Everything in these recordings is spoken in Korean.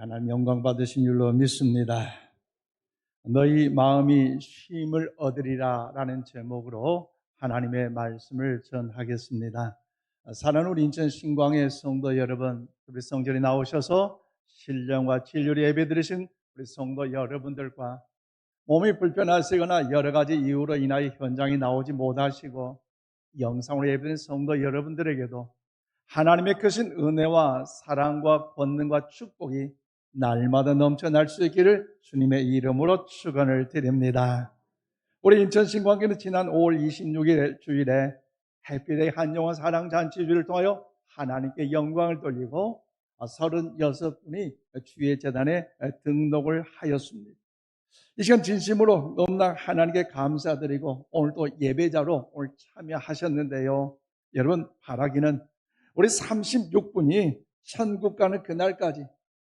하나님 영광 받으신 줄로 믿습니다. 너희 마음이 쉼을 얻으리라 라는 제목으로 하나님의 말씀을 전하겠습니다. 사랑하는 우리 인천 신광의 성도 여러분, 우리 성전에 나오셔서 신령과 진료를 예배드리신 우리 성도 여러분들과 몸이 불편하시거나 여러 가지 이유로 인하여 현장에 나오지 못하시고 영상으로 예배드린 성도 여러분들에게도 하나님의 크신 은혜와 사랑과 권능과 축복이 날마다 넘쳐날 수 있기를 주님의 이름으로 축원을 드립니다. 우리 인천 신광교는 지난 5월 26일 주일에 해피데이 한영원 사랑잔치주를 통하여 하나님께 영광을 돌리고 36분이 주의 재단에 등록을 하였습니다. 이 시간 진심으로 너무나 하나님께 감사드리고 오늘 또 예배자로 오늘 참여하셨는데요. 여러분 바라기는 우리 36분이 천국 가는 그날까지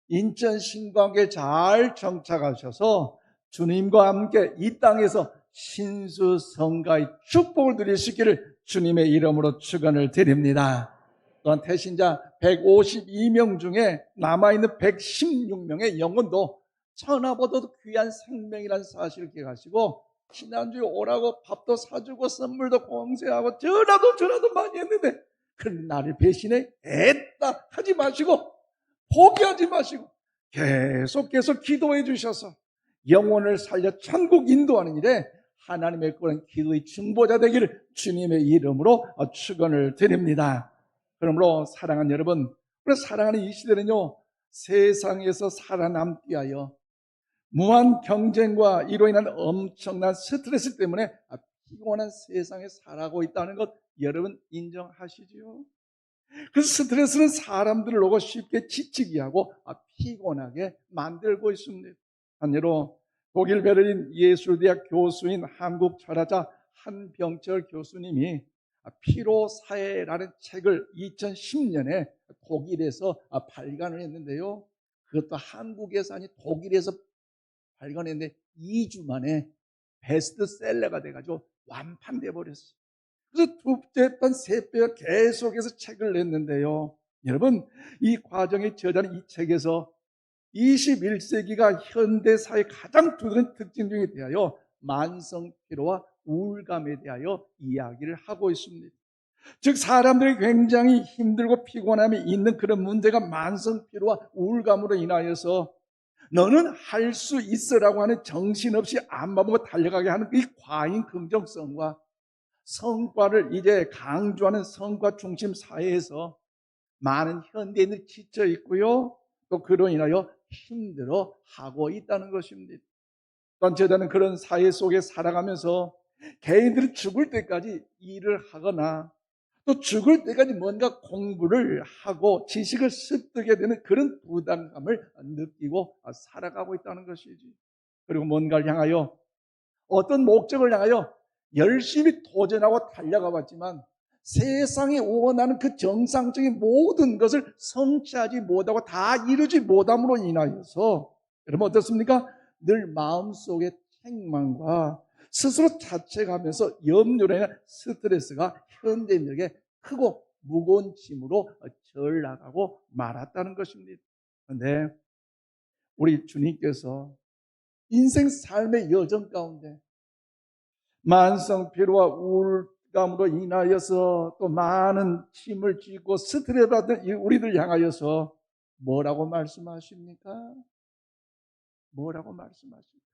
인천 신광교에 잘 정착하셔서 주님과 함께 이 땅에서 신수성가의 축복을 누릴 수 있기를 주님의 이름으로 축원을 드립니다. 또한 태신자 152명 중에 남아있는 116명의 영혼도 천하보다도 귀한 생명이라는 사실을 기억하시고 지난주에 오라고 밥도 사주고 선물도 공세하고 전화도 많이 했는데 그런 나를 배신해 했다 하지 마시고 포기하지 마시고 계속 기도해 주셔서 영혼을 살려 천국 인도하는 일에 하나님의 그런 기도의 중보자 되기를 주님의 이름으로 축원을 드립니다. 그러므로 사랑하는 여러분, 우리 사랑하는 이 시대는요, 세상에서 살아남기 위하여 무한 경쟁과 이로 인한 엄청난 스트레스 때문에 피곤한 세상에 살아가고 있다는 것 여러분 인정하시지요? 그 스트레스는 사람들을 오고 쉽게 지치게 하고 피곤하게 만들고 있습니다. 한 예로 독일 베를린 예술대학 교수인 한국 철학자 한병철 교수님이 피로사회라는 책을 2010년에 독일에서 발간을 했는데요. 그것도 한국에서 아니 독일에서 발간했는데 2주 만에 베스트셀러가 돼가지고 완판돼 버렸어요. 그래서 두째 번, 세 배가 계속해서 책을 냈는데요. 여러분, 이 과정의 저자는 이 책에서 21세기가 현대사의 가장 두드러진 특징 중에 대하여 만성피로와 우울감에 대하여 이야기를 하고 있습니다. 즉 사람들이 굉장히 힘들고 피곤함이 있는 그런 문제가 만성피로와 우울감으로 인하여서 너는 할 수 있어라고 하는 정신없이 앞마보고 달려가게 하는 이 과잉 긍정성과 성과를 이제 강조하는 성과 중심 사회에서 많은 현대인들이 지쳐 있고요. 또 그로 인하여 힘들어 하고 있다는 것입니다. 또한 저자는 그런 사회 속에 살아가면서 개인들이 죽을 때까지 일을 하거나 또 죽을 때까지 뭔가 공부를 하고 지식을 습득해야 되는 그런 부담감을 느끼고 살아가고 있다는 것이지. 그리고 뭔가를 향하여 어떤 목적을 향하여 열심히 도전하고 달려가 봤지만 세상이 원하는 그 정상적인 모든 것을 성취하지 못하고 다 이루지 못함으로 인하여서 여러분 어떻습니까? 늘 마음속에 책망과 스스로 자책하면서 염려로 인한 스트레스가 현대인에게 크고 무거운 짐으로 전락하고 말았다는 것입니다. 그런데 우리 주님께서 인생 삶의 여정 가운데 만성 피로와 우울감으로 인하여서 또 많은 힘을 쥐고 스트레스 받는 우리들 향하여서 뭐라고 말씀하십니까? 뭐라고 말씀하십니까?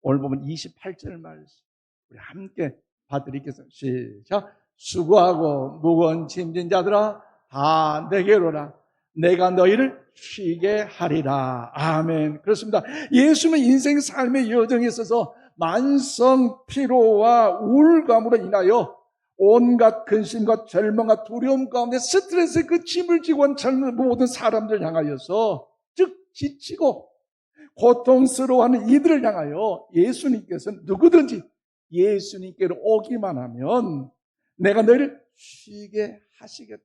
오늘 보면 28절 말씀 우리 함께 봐드리겠습니다. 시작. 수고하고 무거운 짐진 자들아 다 내게로 오라. 내가 너희를 쉬게 하리라. 아멘. 그렇습니다. 예수는 인생 삶의 여정에 있어서 만성 피로와 우울감으로 인하여 온갖 근심과 절망과 두려움 가운데 스트레스의 그 짐을 지고 온 젊은 모든 사람들 향하여서 즉 지치고 고통스러워하는 이들을 향하여 예수님께서는 누구든지 예수님께로 오기만 하면 내가 너희를 쉬게 하시겠다.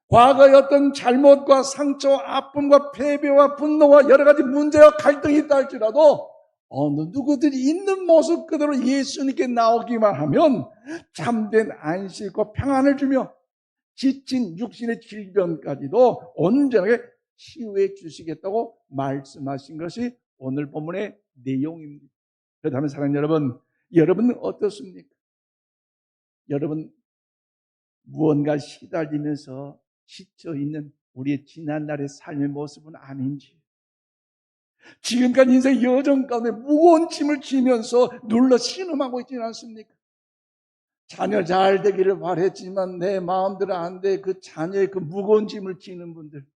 과거의 어떤 잘못과 상처와 아픔과 패배와 분노와 여러 가지 문제와 갈등이 있다 할지라도 어느 누구들이 있는 모습 그대로 예수님께 나오기만 하면 참된 안식과 평안을 주며 지친 육신의 질병까지도 온전하게 치유해 주시겠다고 말씀하신 것이 오늘 본문의 내용입니다. 그렇다면 사랑하는 여러분, 여러분은 어떻습니까? 여러분 무언가 시달리면서 지쳐있는 우리의 지난날의 삶의 모습은 아닌지, 지금까지 인생 여정 가운데 무거운 짐을 지면서 눌러 신음하고 있지는 않습니까? 자녀 잘 되기를 바랬지만 내 마음대로 안 돼. 그 자녀의 그 무거운 짐을 지는 분들,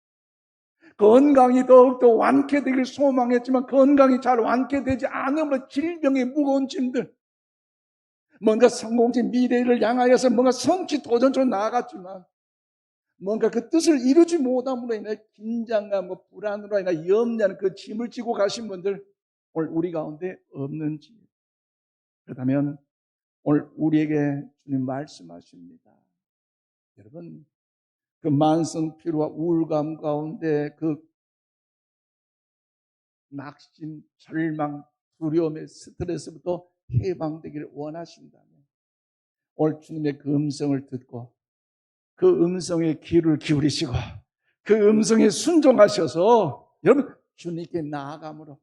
건강이 더욱더 완쾌되길 소망했지만 건강이 잘 완쾌되지 않으므로 질병의 무거운 짐들, 뭔가 성공적 미래를 향하여서 뭔가 성취 도전처럼 나아갔지만 뭔가 그 뜻을 이루지 못함으로 인해 긴장감과 불안으로 인해 염려하는 그 짐을 지고 가신 분들 오늘 우리 가운데 없는지, 그렇다면 오늘 우리에게 주님 말씀하십니다. 여러분, 그 만성 피로와 우울감 가운데 그 낙심, 절망, 두려움의 스트레스부터 해방되기를 원하신다면 오늘 주님의 그 음성을 듣고 그 음성에 귀를 기울이시고 그 음성에 순종하셔서 여러분 주님께 나아감으로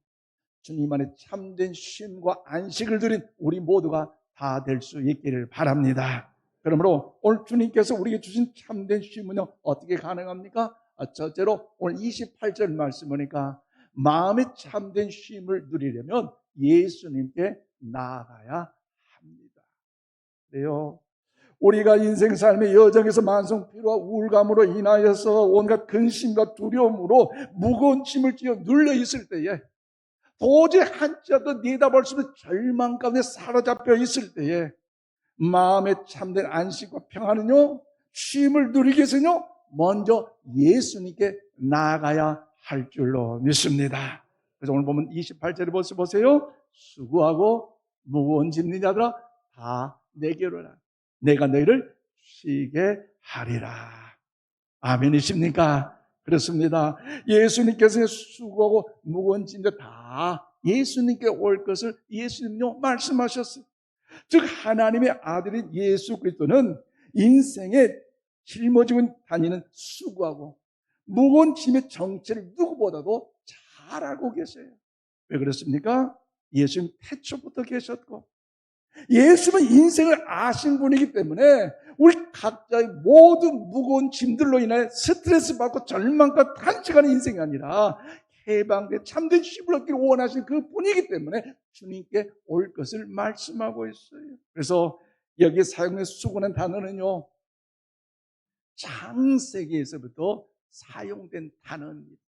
주님 안에 참된 쉼과 안식을 누린 우리 모두가 다 될 수 있기를 바랍니다. 그러므로 오늘 주님께서 우리에게 주신 참된 쉼은요 어떻게 가능합니까? 첫째로 오늘 28절 말씀 보니까 마음의 참된 쉼을 누리려면 예수님께 나아가야 합니다. 그래요. 우리가 인생 삶의 여정에서 만성 피로와 우울감으로 인하여서 온갖 근심과 두려움으로 무거운 짐을 지어 눌려 있을 때에, 도저히 한자도 내다볼 수 없는 절망 가운데 사로잡혀 있을 때에 마음에 참된 안식과 평안은요 쉼을 누리기 위해서는요 먼저 예수님께 나아가야 할 줄로 믿습니다. 그래서 오늘 보면 28절에 보세요. 수고하고 무거운 짐진 자들아 다 내게로 오라. 내가 너희를 쉬게 하리라. 아멘이십니까? 그렇습니다. 예수님께서 수고하고 무거운 짐들 다 예수님께 올 것을 예수님요 말씀하셨어요. 즉 하나님의 아들인 예수 그리스도는 인생에 짊어지고 다니는 수고하고 무거운 짐의 정체를 누구보다도 잘 알고 계세요. 왜 그렇습니까? 예수님 태초부터 계셨고 예수는 인생을 아신 분이기 때문에 우리 각자의 모든 무거운 짐들로 인해 스트레스 받고 절망과 탄식하는 인생이 아니라 해방된 참된 쉼을 얻기를 원하신 그 분이기 때문에 주님께 올 것을 말씀하고 있어요. 그래서 여기 사용된 수고는 단어는요 창세기에서부터 사용된 단어입니다.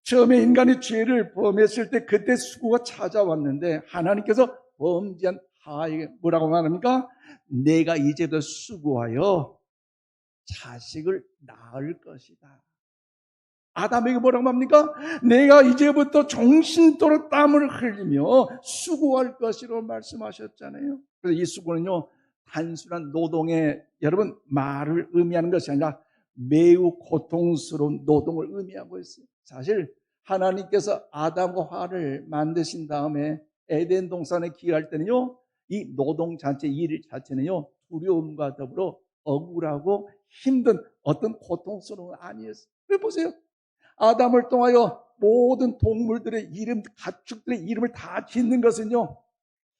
처음에 인간이 죄를 범했을 때 그때 수고가 찾아왔는데 하나님께서 범죄한 하와에게 뭐라고 말합니까? 내가 이제부터 수고하여 자식을 낳을 것이다. 아담에게 뭐라고 합니까? 내가 이제부터 정신토록 땀을 흘리며 수고할 것이라고 말씀하셨잖아요. 그래서 이 수고는요 단순한 노동의 여러분 말을 의미하는 것이 아니라 매우 고통스러운 노동을 의미하고 있어요. 사실 하나님께서 아담과 하와를 만드신 다음에 에덴 동산에 기할 때는요 이 노동 자체, 일 자체는요 두려움과 더불어 억울하고 힘든 어떤 고통스러운 아니었어요. 그래 보세요. 아담을 통하여 모든 동물들의 이름, 가축들의 이름을 다 짓는 것은요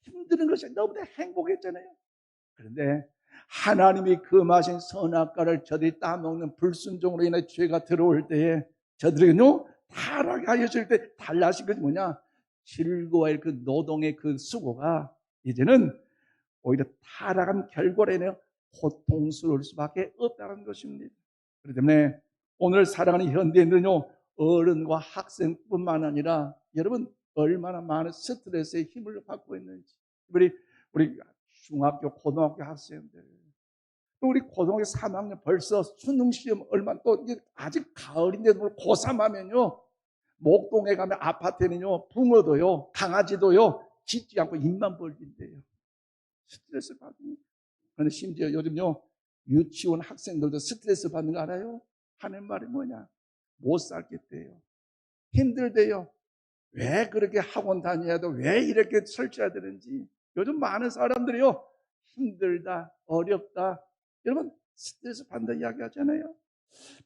힘든 것이 너무나 행복했잖아요. 그런데 하나님이 금하신 선악과를 저들이 따먹는 불순종으로 인해 죄가 들어올 때에 저들은요 타락하였을 때 달라진 것이 뭐냐? 즐거워할 그 노동의 그 수고가 이제는 오히려 타락한 결과로 인해 고통스러울 수밖에 없다는 것입니다. 그렇기 때문에 오늘 살아가는 현대인들은요 어른과 학생뿐만 아니라 여러분 얼마나 많은 스트레스의 힘을 받고 있는지, 우리 중학교, 고등학교 학생들, 또 우리 고등학교 3학년 벌써 수능시험 얼마, 또 아직 가을인데도 고3 하면요 목동에 가면 아파트에는요 붕어도요 강아지도요 짖지 않고 입만 벌린대요. 스트레스 받으니까. 그런데 심지어 요즘요 유치원 학생들도 스트레스 받는 거 알아요? 하는 말이 뭐냐? 못 살겠대요. 힘들대요. 왜 그렇게 학원 다녀야 돼? 왜 이렇게 설치해야 되는지. 요즘 많은 사람들이요 힘들다, 어렵다, 여러분 스트레스 받는다 이야기 하잖아요.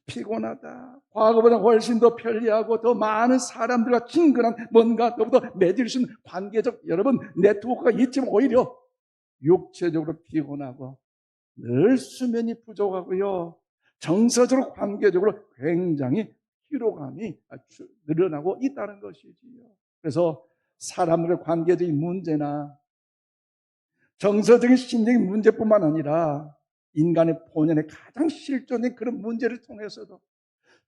피곤하다. 과거보다 훨씬 더 편리하고 더 많은 사람들과 친근한 뭔가 더욱더 맺을 수 있는 관계적 여러분 네트워크가 있지만 오히려 육체적으로 피곤하고 늘 수면이 부족하고요. 정서적으로 관계적으로 굉장히 피로감이 늘어나고 있다는 것이지요. 그래서 사람들의 관계적인 문제나 정서적인 심리적인 문제뿐만 아니라 인간의 본연의 가장 실존인 그런 문제를 통해서도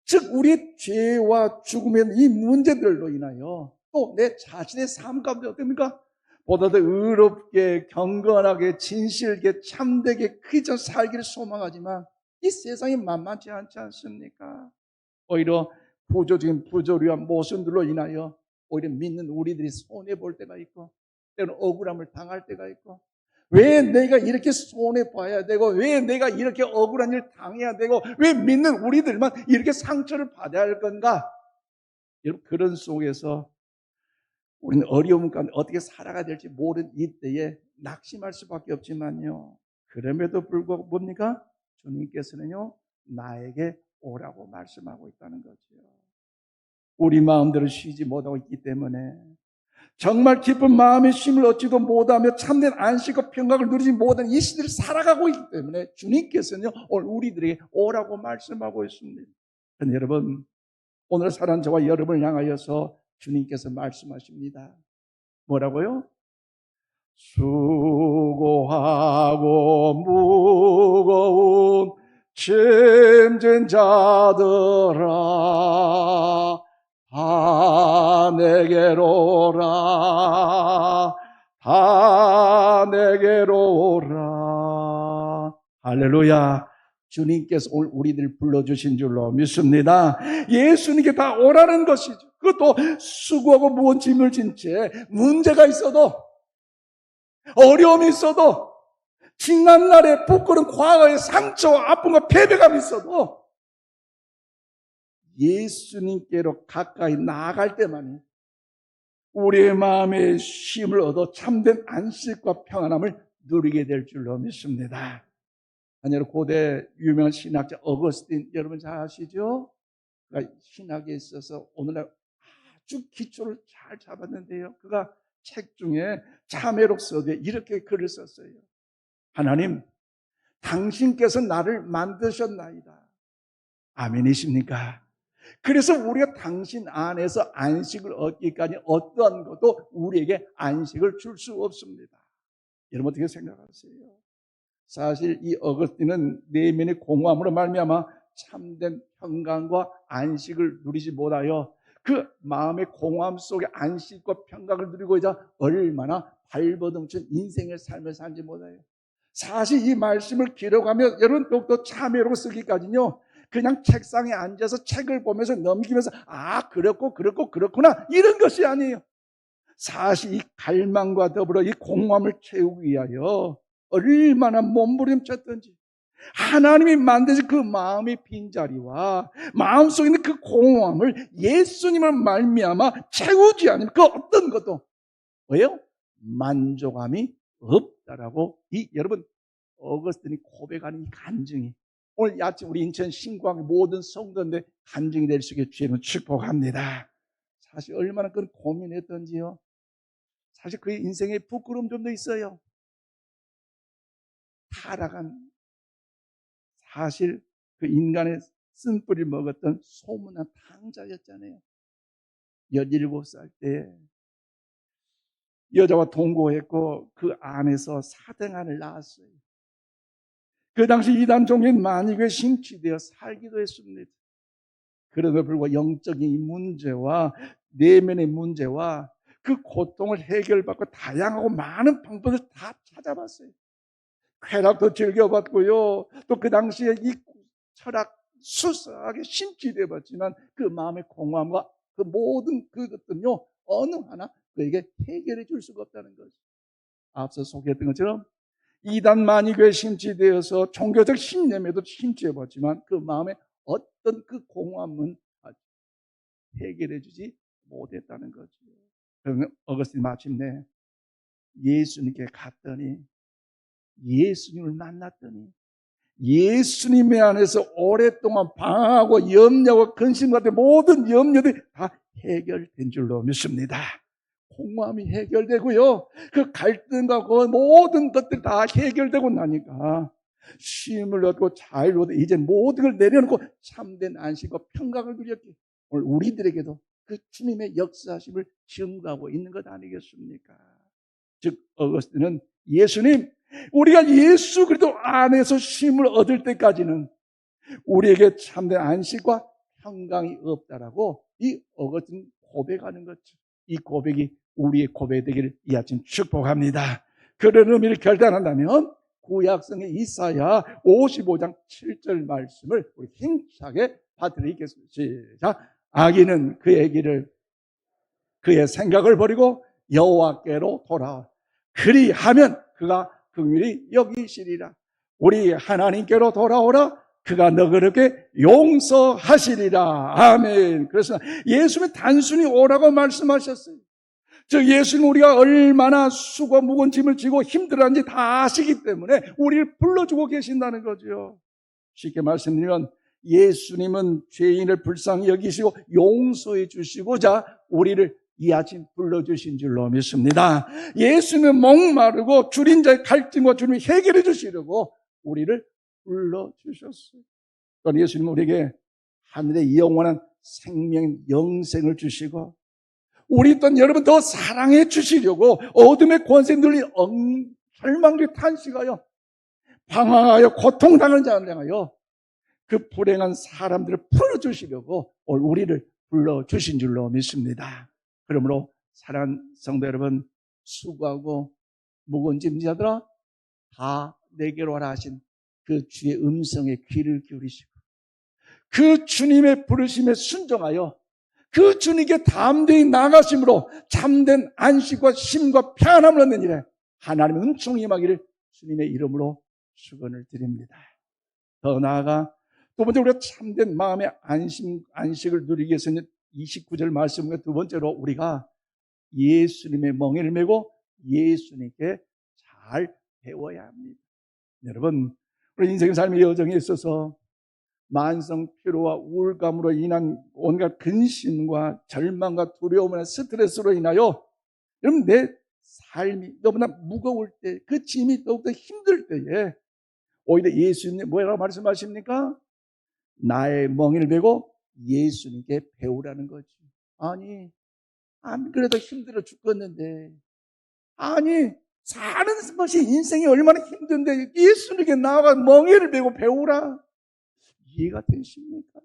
즉 우리 죄와 죽음의 이 문제들로 인하여 또 내 자신의 삶 가운데 어떻습니까? 보다 더 의롭게 경건하게 진실하게 참되게 그저 살기를 소망하지만 이 세상이 만만치 않지 않습니까? 오히려 부조적인 부조리한 모순들로 인하여 오히려 믿는 우리들이 손해볼 때가 있고 때로는 억울함을 당할 때가 있고 왜 내가 이렇게 손해봐야 되고 왜 내가 이렇게 억울한 일을 당해야 되고 왜 믿는 우리들만 이렇게 상처를 받아야 할 건가? 여러분 그런 속에서 우리는 어려움 가운데 어떻게 살아가야 될지 모르는 이때에 낙심할 수밖에 없지만요. 그럼에도 불구하고 뭡니까? 주님께서는요. 나에게 오라고 말씀하고 있다는 거죠. 우리 마음대로 쉬지 못하고 있기 때문에 정말 기쁜 마음의 쉼을 얻지도 못하며 참된 안식과 평강을 누리지 못하는 이 시대를 살아가고 있기 때문에 주님께서는요. 오늘 우리들에게 오라고 말씀하고 있습니다. 여러분 오늘 살아난 저와 여러분을 향하여서 주님께서 말씀하십니다. 뭐라고요? 수고하고 무거운 짐진 자들아 다 내게로 오라 다 내게로 오라. 할렐루야. 주님께서 오늘 우리들 불러주신 줄로 믿습니다. 예수님께 다 오라는 것이죠. 그것도 수고하고 무거운 짐을 진 채 문제가 있어도 어려움이 있어도 지난 날에 부끄러운 과거의 상처와 아픔과 패배감이 있어도 예수님께로 가까이 나아갈 때만이 우리의 마음에 쉼을 얻어 참된 안식과 평안함을 누리게 될 줄로 믿습니다. 아니요, 고대 유명한 신학자 어거스틴 여러분 잘 아시죠? 그가 신학에 있어서 오늘날 아주 기초를 잘 잡았는데요. 그가 책 중에 참회록 서두에 이렇게 글을 썼어요. 하나님, 당신께서 나를 만드셨나이다. 아멘이십니까? 그래서 우리가 당신 안에서 안식을 얻기까지 어떠한 것도 우리에게 안식을 줄 수 없습니다. 여러분 어떻게 생각하세요? 사실 이 어거스틴은 내면의 공허함으로 말미암아 참된 평강과 안식을 누리지 못하여 그 마음의 공허함 속에 안식과 평강을 누리고자 얼마나 발버둥친 인생의 삶을 살지 못해요. 사실 이 말씀을 기록하며 여러분 또 참회로 쓰기까지는요. 그냥 책상에 앉아서 책을 보면서 넘기면서 그렇구나 이런 것이 아니에요. 사실 이 갈망과 더불어 이 공허함을 채우기 위하여 얼마나 몸부림쳤던지 하나님이 만드신 그 마음의 빈자리와 마음속에 있는 그 공허함을 예수님을 말미암아 채우지 않으면 그 어떤 것도 왜요? 만족함이 없다라고 이 여러분 어거스틴이 고백하는 이 간증이 오늘 아침 우리 인천 신광 모든 성도들의 간증이 될 수 있게 주님을 축복합니다. 사실 얼마나 그 고민했던지요. 사실 그의 인생에 부끄러움 좀 더 있어요. 타락한 사실 그 인간의 쓴뿌리를 먹었던 소문난 탕자였잖아요. 17살 때 여자와 동거했고 그 안에서 사등한을 낳았어요. 그 당시 이단 종교인 만익에 심취되어 살기도 했습니다. 그럼에도 불구하고 영적인 문제와 내면의 문제와 그 고통을 해결받고 다양하고 많은 방법을 다 찾아봤어요. 쾌락도 즐겨봤고요. 또 그 당시에 이 철학 수사하게 심취되어 봤지만 그 마음의 공허함과 그 모든 그것들은요 어느 하나 그에게 해결해 줄 수가 없다는 거죠. 앞서 소개했던 것처럼 이단 만이교에 심취되어서 종교적 신념에도 심취해 봤지만 그 마음에 어떤 그 공허함은 해결해 주지 못했다는 거죠. 그러면 어거스틴 마침내 예수님께 갔더니 예수님을 만났더니 예수님의 안에서 오랫동안 방황하고 염려하고 근심 같은 모든 염려들이 다 해결된 줄로 믿습니다. 공허함이 해결되고요. 그 갈등과 그 모든 것들 다 해결되고 나니까 쉼을 얻고 자유를 얻고 이제 모든 걸 내려놓고 참된 안식과 평강을 누렸기. 오늘 우리들에게도 그 주님의 역사심을 증거하고 있는 것 아니겠습니까? 즉 어거스틴은 예수님, 우리가 예수 그리스도 안에서 쉼을 얻을 때까지는 우리에게 참된 안식과 평강이 없다라고 이 어거스틴 고백하는 거죠. 이 고백이 우리의 고백이 되기를 이 아침 축복합니다. 그런 의미를 결단한다면 구약성의 이사야 55장 7절 말씀을 우리 힘차게 받들이겠습니다. 시작. 악인은 그의 길을 그의 생각을 버리고 여호와께로 돌아와 그리하면 그가 긍휼히 여기시리라. 우리 하나님께로 돌아오라. 그가 너그럽게 용서하시리라. 아멘. 그래서 예수님이 단순히 오라고 말씀하셨어요. 즉 예수님 우리가 얼마나 수고 무거운 짐을 지고 힘들어하는지 다 아시기 때문에 우리를 불러주고 계신다는 거죠. 쉽게 말씀드리면 예수님은 죄인을 불쌍히 여기시고 용서해 주시고자 우리를 이 아침 불러주신 줄로 믿습니다. 예수님은 목마르고 줄인 자의 갈증과 주님이 해결해 주시려고 우리를 불러주셨어요. 그러니까 예수님은 우리에게 하늘의 영원한 생명, 영생을 주시고 우리 또한 여러분 더 사랑해 주시려고 어둠의 권세 눌린 절망에 탄식하여 방황하여 고통당하는 자를 향하여 그 불행한 사람들을 풀어주시려고 우리를 불러주신 줄로 믿습니다. 그러므로 사랑하는 성도 여러분, 수고하고 무거운 짐자들아 다 내게로 와라 하신 그 주의 음성에 귀를 기울이시고 그 주님의 부르심에 순종하여 그 주님께 담대히 나가심으로 참된 안식과 쉼과 평안함을 얻는 일에 하나님의 은총이 임하기를 주님의 이름으로 축원을 드립니다. 더 나아가 두 번째 우리가 참된 마음의 안식을 누리기 위해서는 29절 말씀과 두 번째로 우리가 예수님의 멍에를 메고 예수님께 잘 배워야 합니다. 여러분, 우리 인생의 삶의 여정에 있어서 만성 피로와 우울감으로 인한 온갖 근심과 절망과 두려움이나 스트레스로 인하여 여러분 내 삶이 너무나 무거울 때, 그 짐이 더욱더 힘들 때에 오히려 예수님이 뭐라고 말씀하십니까? 나의 멍에를 메고 예수님께 배우라는 거지. 아니, 안 그래도 힘들어 죽겠는데, 아니 사는 것이 인생이 얼마나 힘든데 예수님께 나아가 멍에를 메고 배우라. 이해가 되십니까?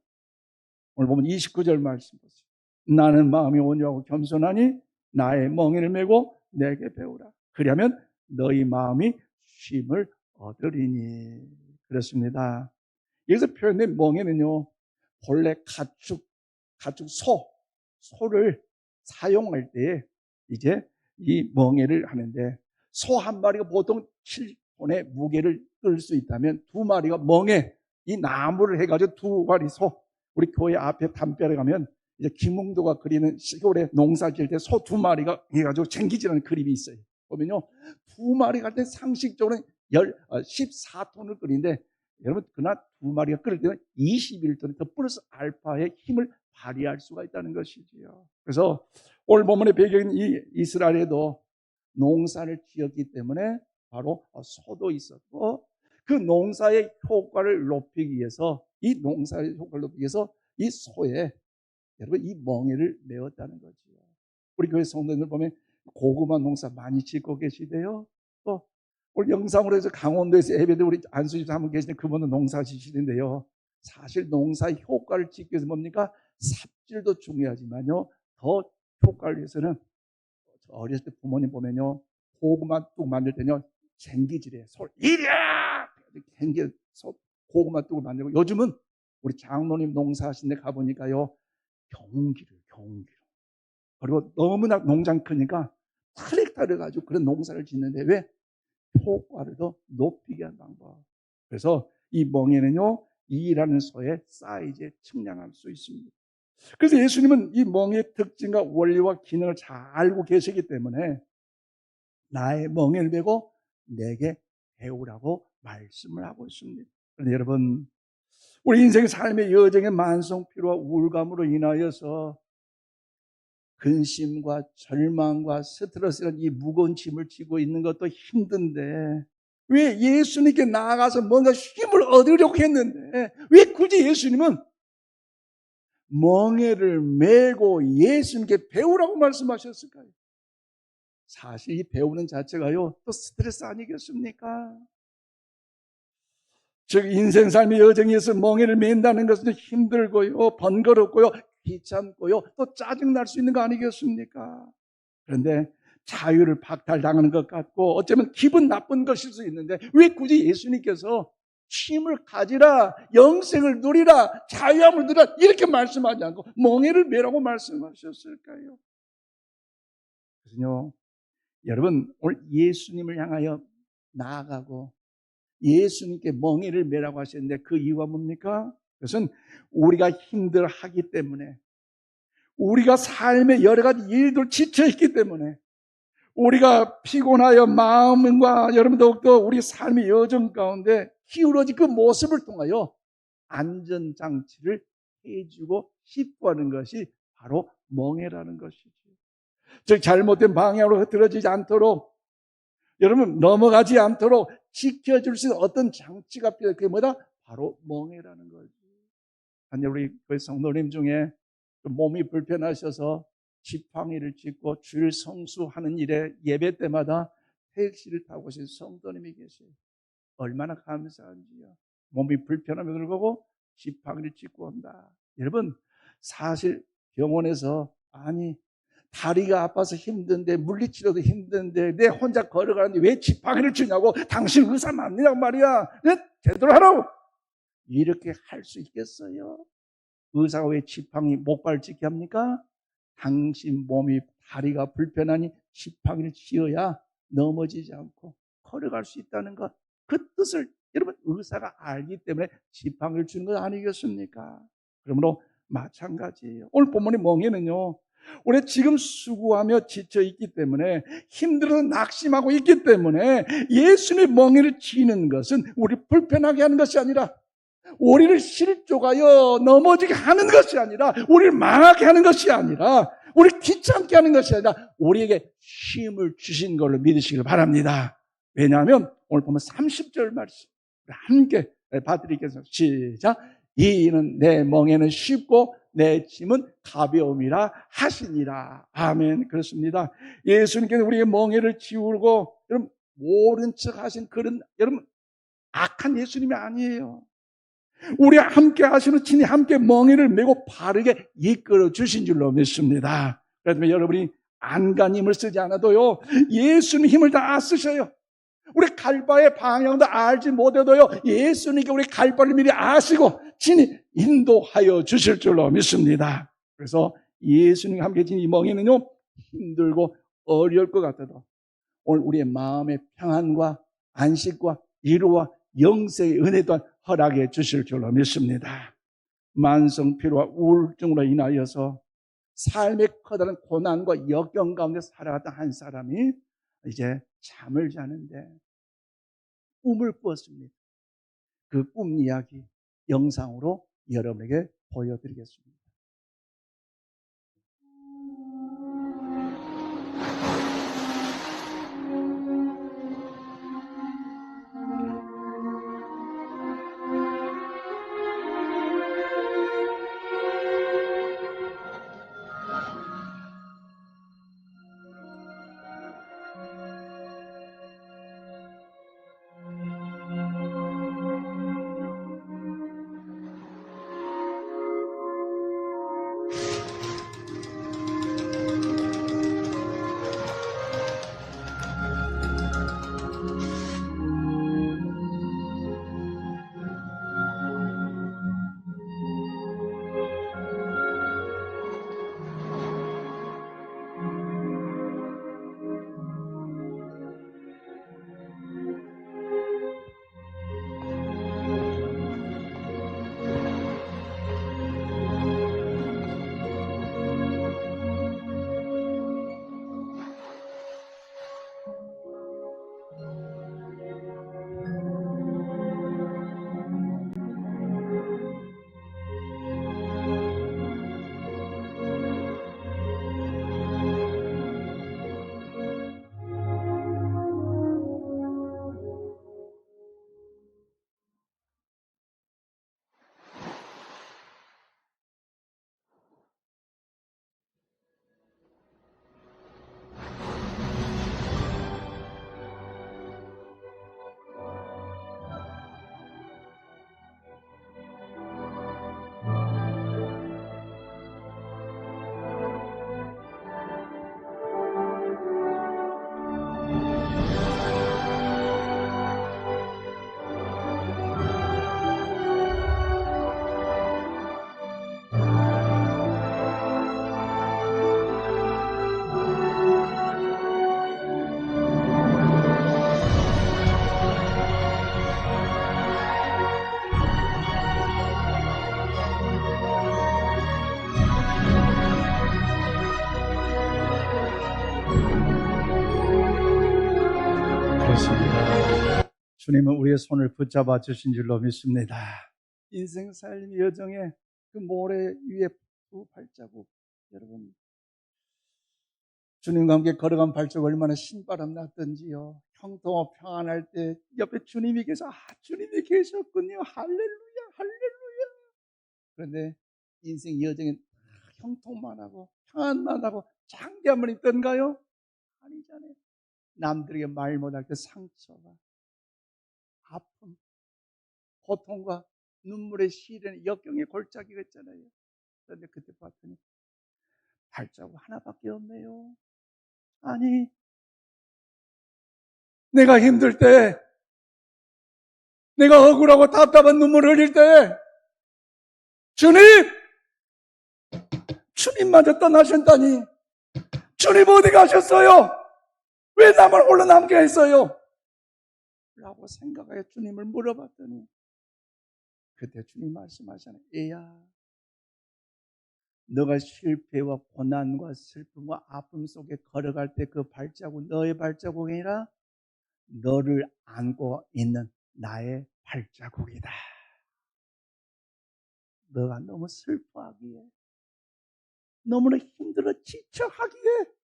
오늘 보면 29절 말씀 보세요. 나는 마음이 온유하고 겸손하니 나의 멍에를 메고 내게 배우라. 그러면 너희 마음이 쉼을 얻으리니. 그렇습니다. 여기서 표현된 멍에는요, 본래 가축 소를 사용할 때 이제 이 멍에를 하는데 소 한 마리가 보통 7톤의 무게를 끌 수 있다면 두 마리가 멍에 이 나무를 해가지고 두 마리 소, 우리 교회 앞에 담벼락에 가면 이제 김웅도가 그리는 시골에 농사 지을 때 소 두 마리가 해가지고 챙기지라는 그림이 있어요. 보면요, 두 마리 갈 때 상식적으로 14톤을 끓이는데 여러분 그날 두 마리가 끓을 때는 21톤 더 플러스 알파의 힘을 발휘할 수가 있다는 것이지요. 그래서 오늘 본문의 배경인 이 이스라엘에도 농사를 지었기 때문에 바로 소도 있었고 그 농사의 효과를 높이기 위해서 이 농사의 효과를 높이기 위해서 이 소에 여러분 이 멍에를 메었다는 거지요. 우리 교회 성도들 보면 고구마 농사 많이 짓고 계시대요. 또 오늘 영상으로 해서 강원도에서 예배도 우리 안수집사 한분 계시는데 그분은 농사 지시는데요. 사실 농사의 효과를 짓기 위해서 뭡니까? 삽질도 중요하지만요. 더 효과를 위해서는 어렸을 때 부모님 보면요. 고구마 뚝 만들 때는요. 쟁기질에 손 이랴! 쟁기서 고구마 뚝을 만들고 요즘은 우리 장로님 농사하신 데 가보니까요. 경운기로. 그리고 너무나 농장 크니까 트랙터를 가지고 그런 농사를 짓는데 왜? 효과를 더 높이게 한 방법. 그래서 이 멍에는요, 이라는 소의 사이즈에 측량할 수 있습니다. 그래서 예수님은 이 멍의 특징과 원리와 기능을 잘 알고 계시기 때문에 나의 멍에를 메고 내게 배우라고 말씀을 하고 있습니다. 그런데 여러분, 우리 인생의 삶의 여정의 만성 피로와 우울감으로 인하여서 근심과 절망과 스트레스라는 이 무거운 짐을 지고 있는 것도 힘든데 왜 예수님께 나아가서 뭔가 힘을 얻으려고 했는데 왜 굳이 예수님은 멍에를 메고 예수님께 배우라고 말씀하셨을까요? 사실 이 배우는 자체가요 또 스트레스 아니겠습니까? 즉 인생 삶의 여정에서 멍에를 맨다는 것은 힘들고요 번거롭고요 귀찮고요 또 짜증날 수 있는 거 아니겠습니까? 그런데 자유를 박탈당하는 것 같고 어쩌면 기분 나쁜 것일 수 있는데 왜 굳이 예수님께서 쉼을 가지라, 영생을 누리라, 자유함을 누리라 이렇게 말씀하지 않고 멍에를 메라고 말씀하셨을까요? 그래서요 여러분 오늘 예수님을 향하여 나아가고 예수님께 멍에를 메라고 하셨는데 그 이유가 뭡니까? 그것은 우리가 힘들어하기 때문에 우리가 삶의 여러 가지 일들 지쳐있기 때문에 우리가 피곤하여 마음과 여러분 더욱더 우리 삶의 여정 가운데 기울어진 그 모습을 통하여 안전장치를 해주고 싶어 하는 것이 바로 멍에라는 것이죠. 즉 잘못된 방향으로 흐트러지지 않도록 여러분 넘어가지 않도록 지켜줄 수 있는 어떤 장치가 필요해. 그게 뭐다? 바로 멍에라는 거죠. 아니 우리 그 성도님 중에 몸이 불편하셔서 지팡이를 짚고 주일 성수하는 일에 예배 때마다 택시를 타고 오신 성도님이 계세요. 얼마나 감사한지요. 몸이 불편하면 그러고 지팡이를 짚고 온다. 여러분 사실 병원에서 아니 다리가 아파서 힘든데 물리치료도 힘든데 내 혼자 걸어가는데 왜 지팡이를 치냐고 당신 의사 맞느냐고 말이야. 제대로 하라고. 이렇게 할 수 있겠어요? 의사가 왜 지팡이 목발을 찢게 합니까? 당신 몸이 다리가 불편하니 지팡이를 쥐어야 넘어지지 않고 걸어갈 수 있다는 것. 그 뜻을 여러분 의사가 알기 때문에 지팡이를 주는 것 아니겠습니까? 그러므로 마찬가지예요. 오늘 본문의 멍에는요. 우리 지금 수고하며 지쳐 있기 때문에 힘들어서 낙심하고 있기 때문에 예수님의 멍에를 쥐는 것은 우리 불편하게 하는 것이 아니라 우리를 실족하여 넘어지게 하는 것이 아니라 우리를 망하게 하는 것이 아니라 우리를 귀찮게 하는 것이 아니라 우리에게 쉼을 주신 걸로 믿으시길 바랍니다. 왜냐하면 오늘 보면 30절 말씀 함께 봐드리겠습니다. 시작. 이는 내 멍에는 쉽고 내 짐은 가벼움이라 하시니라. 아멘. 그렇습니다. 예수님께서 우리의 멍에를 지우고 여러분 모른 척 하신 그런 여러분 악한 예수님이 아니에요. 우리와 함께 하시는 친히 함께 멍에를 메고 바르게 이끌어 주신 줄로 믿습니다. 그래서 여러분이 안간 힘을 쓰지 않아도요 예수님 힘을 다 쓰셔요. 우리 갈바의 방향도 알지 못해도요 예수님께 우리 갈바를 미리 아시고 친히 인도하여 주실 줄로 믿습니다. 그래서 예수님과 함께 진 이 멍에는요 힘들고 어려울 것 같아도 오늘 우리의 마음의 평안과 안식과 위로와 영생의 은혜 또한 허락해 주실 줄로 믿습니다. 만성 피로와 우울증으로 인하여서 삶의 커다란 고난과 역경 가운데 살아갔던 한 사람이 이제 잠을 자는데 꿈을 꾸었습니다. 그 꿈 이야기 영상으로 여러분에게 보여드리겠습니다. 믿습니다. 주님은 우리의 손을 붙잡아 주신 줄로 믿습니다. 인생 삶 여정에 그 모래 위에 두 발자국, 여러분 주님과 함께 걸어간 발자국 얼마나 신바람 났던지요. 형통하고 평안할 때 옆에 주님이 계셔, 주님이 계셨군요. 할렐루야, 할렐루야. 그런데 인생 여정에 형통만 하고 평안만 하고 장기한번 있던가요? 아니잖아요. 남들에게 말 못할 그 상처가, 아픔, 고통과 눈물의 시련의 역경의 골짜기가 있잖아요. 그런데 그때 봤더니 발자국 하나밖에 없네요. 아니, 내가 힘들 때, 내가 억울하고 답답한 눈물을 흘릴 때 주님마저 떠나셨다니, 주님 어디 가셨어요? 왜 나만 홀로 남게 했어요? 라고 생각하여 주님을 물어봤더니 그때 주님 말씀하시잖아요. 애야, 너가 실패와 고난과 슬픔과 아픔 속에 걸어갈 때 그 발자국, 너의 발자국이 아니라 너를 안고 있는 나의 발자국이다. 너가 너무 슬퍼하기에, 너무나 힘들어 지쳐하기에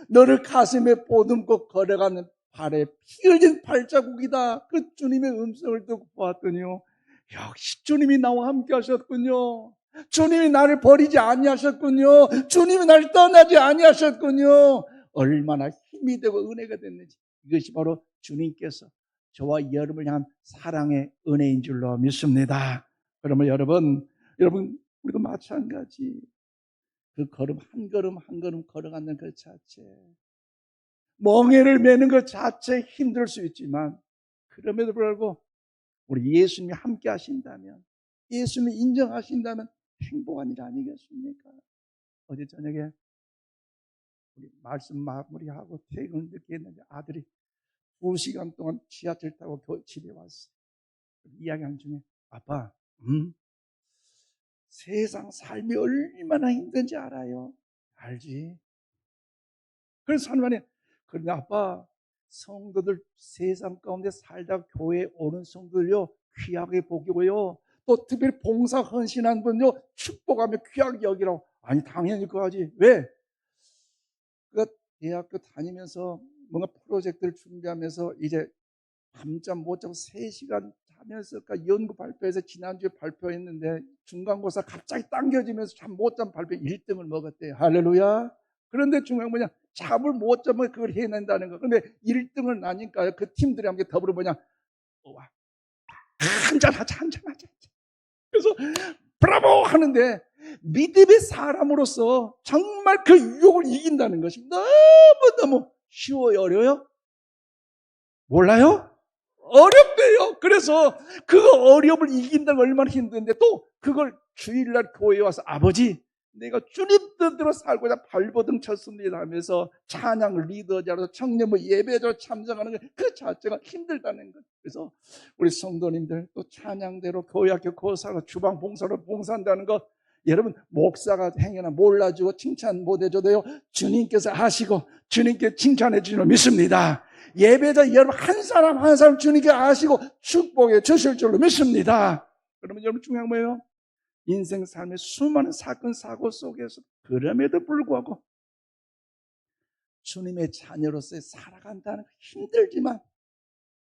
너를 가슴에 보듬고 걸어가는 발에 피 흘린 발자국이다. 그 주님의 음성을 듣고 보았더니요, 역시 주님이 나와 함께 하셨군요. 주님이 나를 버리지 아니하셨군요. 주님이 나를 떠나지 아니하셨군요. 얼마나 힘이 되고 은혜가 됐는지, 이것이 바로 주님께서 저와 여러분을 향한 사랑의 은혜인 줄로 믿습니다. 그러면 여러분 우리도 마찬가지, 그 걸음 한 걸음 한 걸음 걸어가는 그 자체, 멍에를 매는 것 자체 힘들 수 있지만, 그럼에도 불구하고 우리 예수님이 함께 하신다면, 예수님이 인정하신다면 행복한 일 아니겠습니까? 어제 저녁에 우리 말씀 마무리하고 퇴근을 늦게 했는데 아들이 2시간 동안 지하철 타고 집에 왔어요. 이야기하는 중에, 아빠, 세상 삶이 얼마나 힘든지 알아요? 알지? 그래서 하는 말이, 그런데 아빠, 성도들 세상 가운데 살다 교회에 오는 성도들요, 귀하게 보기고요, 또 특별히 봉사 헌신한 분요, 축복하며 귀하게 여기라고. 아니, 당연히 그거 하지. 왜? 그 대학교 다니면서 뭔가 프로젝트를 준비하면서 이제 밤잠 못 자고 3시간 자면서 연구 발표해서 지난주에 발표했는데 중간고사 갑자기 당겨지면서 잠 못 자면 발표 1등을 먹었대요. 할렐루야. 그런데 중요한 뭐냐, 잠을 못 자면 그걸 해낸다는 거. 그런데 1등을 나니까 그 팀들이 함께 더불어 뭐냐, 한잔하자. 그래서 브라보 하는데, 믿음의 사람으로서 정말 그 유혹을 이긴다는 것이 너무너무 쉬워요, 어려워요? 몰라요? 어렵대요. 그래서 그 어려움을 이긴다는 얼마나 힘든데, 또 그걸 주일날 교회에 와서 아버지, 내가 주님 뜻대로 살고자 발버둥 쳤습니다 하면서 찬양을 리더자로 청년부 예배자로 참석하는 그 자체가 힘들다는 것. 그래서 우리 성도님들 또 찬양대로 교회학교 교사로 주방 봉사로 봉사한다는 것, 여러분 목사가 행여나 몰라주고 칭찬 못해줘도요, 주님께서 하시고 주님께 칭찬해 주시는 믿습니다. 예배자 여러분 한 사람 한 사람 주님께 아시고 축복해 주실 줄로 믿습니다. 그러면 여러분 중요한 거예요. 인생 삶의 수많은 사건 사고 속에서 그럼에도 불구하고 주님의 자녀로서 살아간다는 거 힘들지만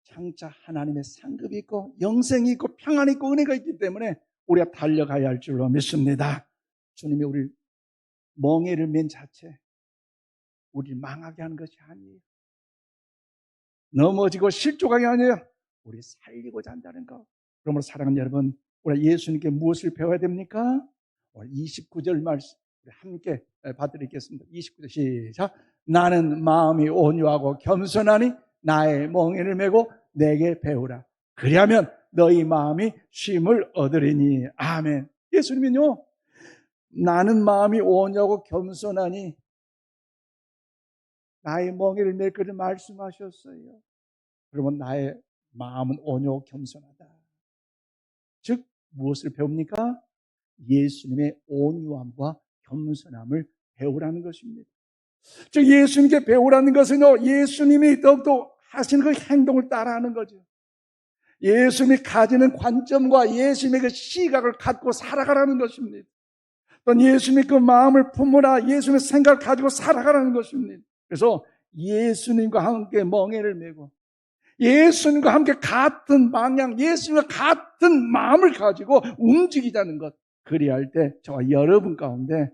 장차 하나님의 상급이 있고 영생이 있고 평안이 있고 은혜가 있기 때문에 우리가 달려가야 할 줄로 믿습니다. 주님이 우리를 멍에를 맨 자체 우리를 망하게 하는 것이 아니에요. 넘어지고 실족하게 아니에요. 우리 살리고자 한다는 거. 그러므로 사랑하는 여러분, 우리 예수님께 무엇을 배워야 됩니까? 오늘 29절 말씀 함께 봐드리겠습니다. 29절 시작. 나는 마음이 온유하고 겸손하니 나의 멍에를 메고 내게 배우라. 그리하면 너희 마음이 쉼을 얻으리니. 아멘. 예수님은요, 나는 마음이 온유하고 겸손하니 나의 멍에를 맬 것을 말씀하셨어요. 그러면 나의 마음은 온유하고 겸손하다. 즉 무엇을 배웁니까? 예수님의 온유함과 겸손함을 배우라는 것입니다. 즉 예수님께 배우라는 것은요, 예수님이 더욱더 하시는 그 행동을 따라하는 거죠. 예수님이 가지는 관점과 예수님의 그 시각을 갖고 살아가라는 것입니다. 또 예수님의 그 마음을 품으라, 예수님의 생각을 가지고 살아가라는 것입니다. 그래서 예수님과 함께 멍에를 메고 예수님과 함께 같은 방향, 예수님과 같은 마음을 가지고 움직이자는 것. 그리할 때 저와 여러분 가운데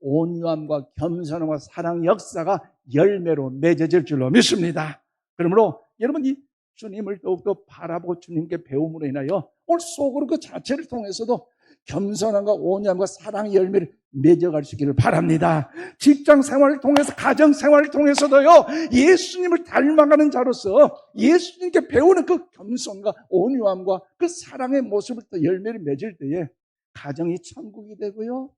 온유함과 겸손함과 사랑 역사가 열매로 맺어질 줄로 믿습니다. 그러므로 여러분 이 주님을 더욱더 바라보고 주님께 배움으로 인하여 오늘 속으로 그 자체를 통해서도 겸손함과 온유함과 사랑의 열매를 맺어갈 수 있기를 바랍니다. 직장 생활을 통해서, 가정 생활을 통해서도요, 예수님을 닮아가는 자로서 예수님께 배우는 그 겸손과 온유함과 그 사랑의 모습을 또 열매를 맺을 때에 가정이 천국이 되고요,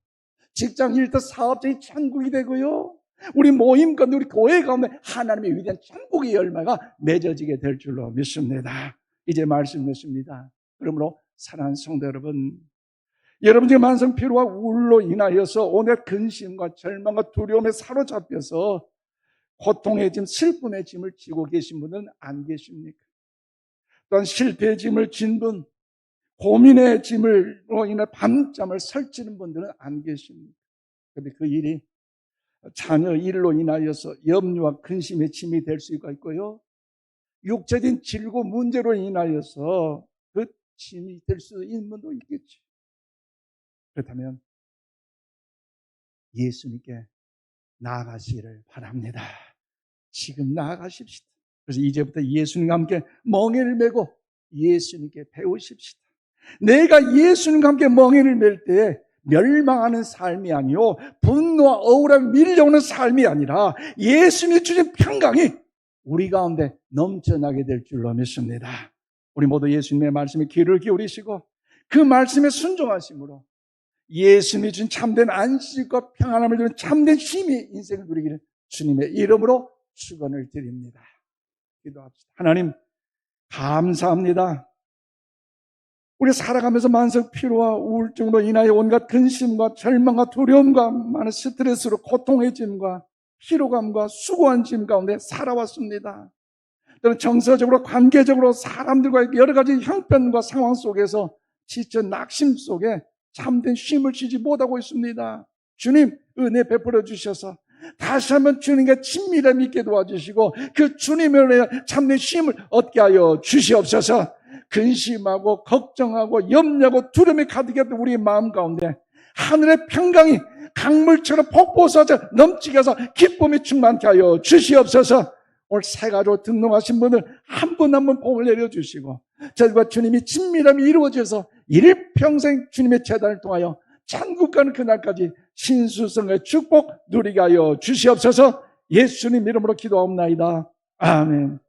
직장 일터 사업장이 천국이 되고요, 우리 모임 가운데, 우리 교회 가운데 하나님의 위대한 천국의 열매가 맺어지게 될 줄로 믿습니다. 이제 말씀 맺습니다. 그러므로 사랑하는 성도 여러분, 여러분들의 만성 피로와 우울로 인하여서 오늘 근심과 절망과 두려움에 사로잡혀서 고통의 짐, 슬픔의 짐을 지고 계신 분은 안 계십니까? 또한 실패의 짐을 진 분, 고민의 짐으로 인해 밤잠을 설치는 분들은 안 계십니까? 그런데 그 일이 자녀 일로 인하여서 염려와 근심의 짐이 될 수가 있고요, 육체적인 질고 문제로 인하여서 그 짐이 될 수 있는 분도 있겠죠. 그렇다면 예수님께 나아가시기를 바랍니다. 지금 나아가십시다. 그래서 이제부터 예수님과 함께 멍에를 메고 예수님께 배우십시다. 내가 예수님과 함께 멍에를 맬 때 멸망하는 삶이 아니요, 분노와 억울함이 밀려오는 삶이 아니라 예수님이 주신 평강이 우리 가운데 넘쳐나게 될 줄로 믿습니다. 우리 모두 예수님의 말씀에 귀를 기울이시고 그 말씀에 순종하심으로 예수님이 준 참된 안식과 평안함을 주는 참된 쉼이 인생을 누리기를 주님의 이름으로 축원을 드립니다. 기도합시다. 하나님 감사합니다. 우리 살아가면서 만성 피로와 우울증으로 인하여 온갖 근심과 절망과 두려움과 많은 스트레스로 고통의 짐과 피로감과 수고한 짐 가운데 살아왔습니다. 또는 정서적으로 관계적으로 사람들과의 여러 가지 형편과 상황 속에서 지쳐 낙심 속에 참된 쉼을 쉬지 못하고 있습니다. 주님 은혜 베풀어 주셔서 다시 한번 주님과 친밀함 있게 도와주시고 그 주님의 참된 쉼을 얻게 하여 주시옵소서. 근심하고 걱정하고 염려하고 두려움이 가득했던 우리의 마음 가운데 하늘의 평강이 강물처럼 폭포수처럼 넘치게 해서 기쁨이 충만케 하여 주시옵소서. 오늘 새 가지로 등록하신 분들 한 분 한 분 복을 내려주시고 저희와 주님이 친밀함이 이루어져서 일평생 주님의 제단을 통하여 천국 가는 그날까지 신수성의 축복 누리게 하여 주시옵소서. 예수님 이름으로 기도하옵나이다. 아멘.